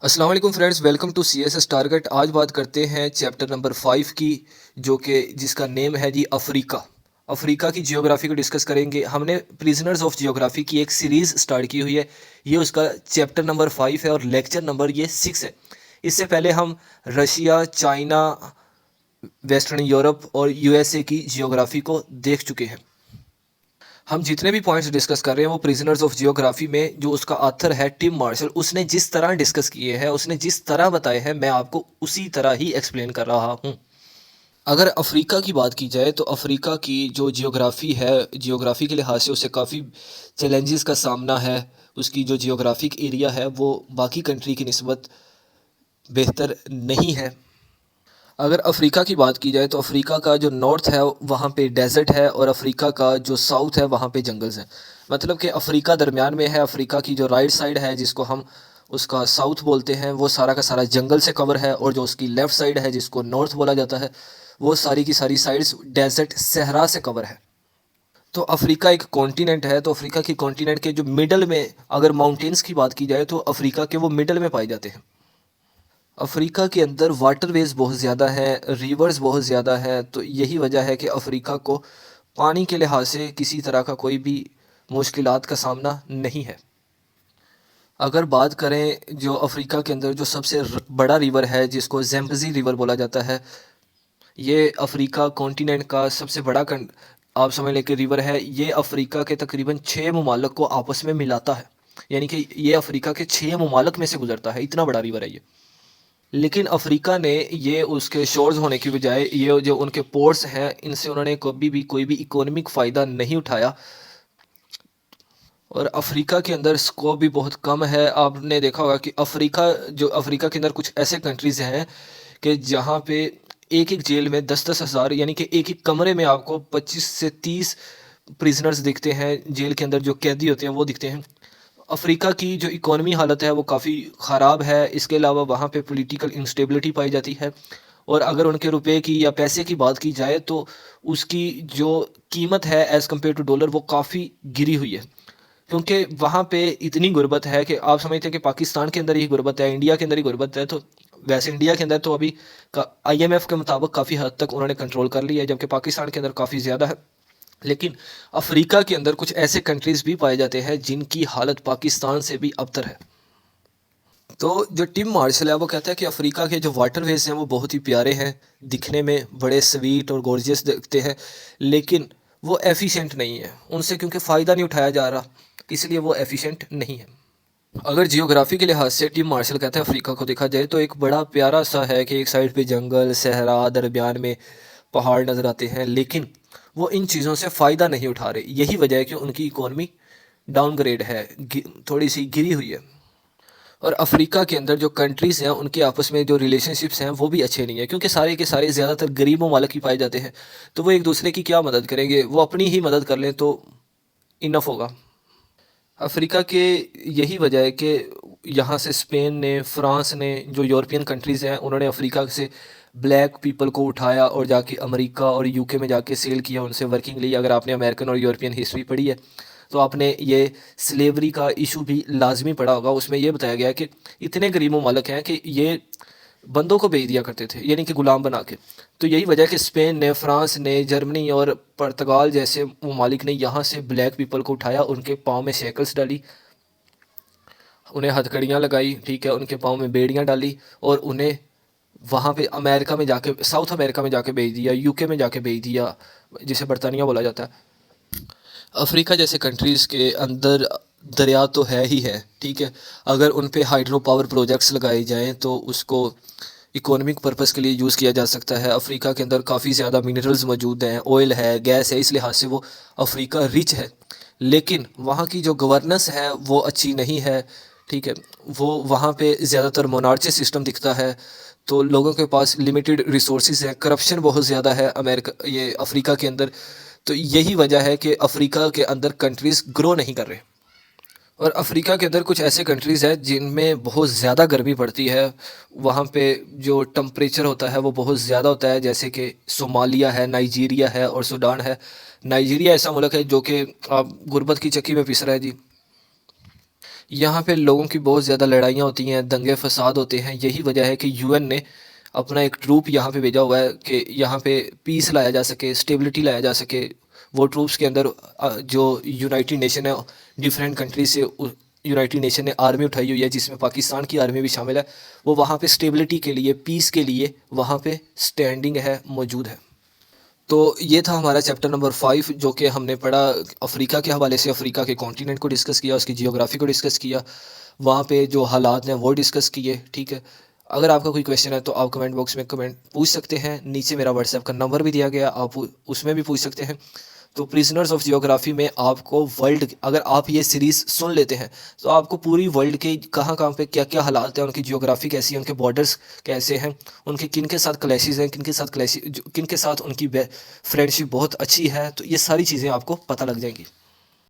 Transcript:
السلام علیکم friends, welcome to C S S target. آج بات کرتے ہیں چیپٹر نمبر 5 کی، جو کہ جس کا نیم ہے جی افریقہ۔ افریقہ کی جیوگرافی کو ڈسکس کریں گے۔ ہم نے پریزنرز آف جیوگرافی کی ایک سیریز سٹارٹ کی ہوئی ہے، یہ اس کا چیپٹر نمبر 5 ہے اور لیکچر نمبر یہ 6 ہے۔ اس سے پہلے ہم رشیا، چائنا، ویسٹرن یورپ اور یو ایس اے کی جیوگرافی کو دیکھ چکے ہیں۔ ہم جتنے بھی پوائنٹس ڈسکس کر رہے ہیں وہ پریزنرز آف جیوگرافی میں جو اس کا آتھر ہے ٹم مارشل، اس نے جس طرح ڈسکس کیے ہیں، اس نے جس طرح بتائے ہیں، میں آپ کو اسی طرح ہی ایکسپلین کر رہا ہوں۔ اگر افریقہ کی بات کی جائے تو افریقہ کی جو جیوگرافی ہے، جیوگرافی کے لحاظ سے اسے کافی چیلنجز کا سامنا ہے۔ اس کی جو جیوگرافک ایریا ہے وہ باقی کنٹری کی نسبت بہتر نہیں ہے۔ اگر افریقہ کی بات کی جائے تو افریقہ کا جو نارتھ ہے وہاں پہ ڈیزرٹ ہے، اور افریقہ کا جو ساؤتھ ہے وہاں پہ جنگلز ہیں۔ مطلب کہ افریقہ درمیان میں ہے۔ افریقہ کی جو رائٹ سائڈ ہے جس کو ہم اس کا ساؤتھ بولتے ہیں، وہ سارا کا سارا جنگل سے کور ہے، اور جو اس کی لیفٹ سائڈ ہے جس کو نارتھ بولا جاتا ہے، وہ ساری کی ساری سائڈز ڈیزرٹ صحرا سے کور ہے۔ تو افریقہ ایک کانٹیننٹ ہے، تو افریقہ کی کانٹیننٹ کے جو مڈل میں اگر ماؤنٹینز کی بات کی جائے تو افریقہ کے وہ مڈل میں پائے جاتے ہیں۔ افریقہ کے اندر واٹر ویز بہت زیادہ ہیں، ریورز بہت زیادہ ہیں، تو یہی وجہ ہے کہ افریقہ کو پانی کے لحاظ سے کسی طرح کا کوئی بھی مشکلات کا سامنا نہیں ہے۔ اگر بات کریں جو افریقہ کے اندر جو سب سے بڑا ریور ہے جس کو زیمبزی ریور بولا جاتا ہے، یہ افریقہ کانٹیننٹ کا سب سے بڑا آپ سمجھ لیں کہ ریور ہے۔ یہ افریقہ کے تقریباً 6 ممالک کو آپس میں ملاتا ہے، یعنی کہ یہ افریقہ کے 6 ممالک میں سے گزرتا ہے، اتنا بڑا ریور ہے یہ۔ لیکن افریقہ نے یہ اس کے شورز ہونے کی بجائے یہ جو ان کے پورٹس ہیں، ان سے انہوں نے کبھی بھی کوئی بھی اکونومک فائدہ نہیں اٹھایا، اور افریقہ کے اندر اسکوپ بھی بہت کم ہے۔ آپ نے دیکھا ہوگا کہ افریقہ کے اندر کچھ ایسے کنٹریز ہیں کہ جہاں پہ ایک ایک جیل میں 10,000 یعنی کہ ایک ایک کمرے میں آپ کو 25 سے 30 پریزنرز دکھتے ہیں، جیل کے اندر جو قیدی ہوتے ہیں وہ دکھتے ہیں۔ افریقہ کی جو اکانومی حالت ہے وہ کافی خراب ہے۔ اس کے علاوہ وہاں پہ پولیٹیکل انسٹیبلٹی پائی جاتی ہے، اور اگر ان کے روپے کی یا پیسے کی بات کی جائے تو اس کی جو قیمت ہے ایز کمپیئر ٹو ڈالر وہ کافی گری ہوئی ہے، کیونکہ وہاں پہ اتنی غربت ہے کہ آپ سمجھتے ہیں کہ پاکستان کے اندر ہی غربت ہے، انڈیا کے اندر ہی غربت ہے، تو ویسے انڈیا کے اندر تو ابھی آئی ایم ایف کے مطابق کافی حد تک انہوں نے کنٹرول کر لیا ہے، جبکہ پاکستان کے اندر کافی زیادہ ہے۔ لیکن افریقہ کے اندر کچھ ایسے کنٹریز بھی پائے جاتے ہیں جن کی حالت پاکستان سے بھی ابتر ہے۔ تو جو ٹم مارشل ہے وہ کہتا ہے کہ افریقہ کے جو واٹر ویز ہیں وہ بہت ہی پیارے ہیں، دکھنے میں بڑے سویٹ اور گورجیس دکھتے ہیں، لیکن وہ ایفیشینٹ نہیں ہے ان سے، کیونکہ فائدہ نہیں اٹھایا جا رہا، اس لیے وہ ایفیشینٹ نہیں ہے۔ اگر جیوگرافی کے لحاظ سے ٹم مارشل کہتا ہے افریقہ کو دیکھا جائے تو ایک بڑا پیارا سا ہے کہ ایک سائڈ پہ جنگل، صحرا، درمیان میں پہاڑ نظر آتے ہیں، لیکن وہ ان چیزوں سے فائدہ نہیں اٹھا رہے۔ یہی وجہ ہے کہ ان کی اکانومی ڈاؤن گریڈ ہے، تھوڑی سی گری ہوئی ہے۔ اور افریقہ کے اندر جو کنٹریز ہیں ان کے آپس میں جو ریلیشن شپس ہیں وہ بھی اچھے نہیں ہیں، کیونکہ سارے کے سارے زیادہ تر غریب ممالک ہی پائے جاتے ہیں، تو وہ ایک دوسرے کی کیا مدد کریں گے، وہ اپنی ہی مدد کر لیں تو انف ہوگا۔ افریقہ کے یہی وجہ ہے کہ یہاں سے اسپین نے، فرانس نے، جو یورپین کنٹریز ہیں انہوں نے افریقہ سے بلیک پیپل کو اٹھایا اور جا کے امریکہ اور یو کے میں جا کے سیل کیا، ان سے ورکنگ لی۔ اگر آپ نے امریکن اور یورپین ہسٹری پڑھی ہے تو آپ نے یہ سلیوری کا ایشو بھی لازمی پڑھا ہوگا۔ اس میں یہ بتایا گیا کہ اتنے غریب ممالک ہیں کہ یہ بندوں کو بیچ دیا کرتے تھے، یعنی کہ غلام بنا کے۔ تو یہی وجہ ہے کہ اسپین نے، فرانس نے، جرمنی اور پرتگال جیسے ممالک نے یہاں سے بلیک پیپل کو اٹھایا، ان کے پاؤں میں شیکلز ڈالی، انہیں ہتھکڑیاں لگائی، ٹھیک ہے، ان کے پاؤں میں بیڑیاں ڈالی، اور انہیں وہاں پہ امریکہ میں جا کے، ساؤتھ امریکہ میں جا کے بھیج دیا، یو کے میں جا کے بھیج دیا، جسے برطانیہ بولا جاتا ہے۔ افریقہ جیسے کنٹریز کے اندر دریا تو ہے ہی ہے، ٹھیک ہے، اگر ان پہ ہائیڈرو پاور پروجیکٹس لگائے جائیں تو اس کو اکانومک پرپس کے لیے یوز کیا جا سکتا ہے۔ افریقہ کے اندر کافی زیادہ منرلز موجود ہیں، آئل ہے، گیس ہے، اس لحاظ سے وہ افریقہ رچ ہے، لیکن وہاں کی جو گورننس ہے وہ اچھی نہیں ہے، ٹھیک ہے، وہ وہاں پہ زیادہ تر مونارچی سسٹم دکھتا ہے، تو لوگوں کے پاس لمیٹڈ ریسورسز ہیں، کرپشن بہت زیادہ ہے یہ افریقہ کے اندر۔ تو یہی وجہ ہے کہ افریقہ کے اندر کنٹریز گرو نہیں کر رہے۔ اور افریقہ کے اندر کچھ ایسے کنٹریز ہیں جن میں بہت زیادہ گرمی پڑتی ہے، وہاں پہ جو ٹمپریچر ہوتا ہے وہ بہت زیادہ ہوتا ہے، جیسے کہ صومالیہ ہے، نائجیریا ہے اور سوڈان ہے۔ نائجیریا ایسا ملک ہے جو کہ آپ غربت کی چکی میں پس رہا ہے جی، یہاں پہ لوگوں کی بہت زیادہ لڑائیاں ہوتی ہیں، دنگے فساد ہوتے ہیں. یہی وجہ ہے کہ یو این نے اپنا ایک ٹروپ یہاں پہ بھیجا ہوا ہے کہ یہاں پہ پیس لایا جا سکے، اسٹیبلٹی لایا جا سکے. وہ ٹروپس کے اندر جو یونائٹڈ نیشن ہے ڈفرینٹ کنٹریز سے یونائٹڈ نیشن نے آرمی اٹھائی ہوئی ہے، جس میں پاکستان کی آرمی بھی شامل ہے. وہ وہاں پہ اسٹیبلٹی کے لیے، پیس کے لیے وہاں پہ اسٹینڈنگ ہے، موجود ہے. تو یہ تھا ہمارا چیپٹر نمبر 5 جو کہ ہم نے پڑھا افریقہ کے حوالے سے. افریقہ کے کانٹیننٹ کو ڈسکس کیا، اس کی جیوگرافی کو ڈسکس کیا، وہاں پہ جو حالات ہیں وہ ڈسکس کیے. ٹھیک ہے، اگر آپ کا کوئی کویشچن ہے تو آپ کمنٹ باکس میں کمنٹ پوچھ سکتے ہیں. نیچے میرا واٹس ایپ کا نمبر بھی دیا گیا، آپ اس میں بھی پوچھ سکتے ہیں. تو پریزنرز آف جیوگرافی میں آپ کو ورلڈ، اگر آپ یہ سیریز سن لیتے ہیں تو آپ کو پوری ورلڈ کے کہاں کہاں پہ کیا کیا حالات ہیں، ان کی جیوگرافی کیسی ہے، ان کے بارڈرز کیسے ہیں، ان کے کن کے ساتھ کلیشز ہیں، کن کے ساتھ ان کی فرینڈشپ بہت اچھی ہے، تو یہ ساری چیزیں آپ کو پتہ لگ جائیں گی.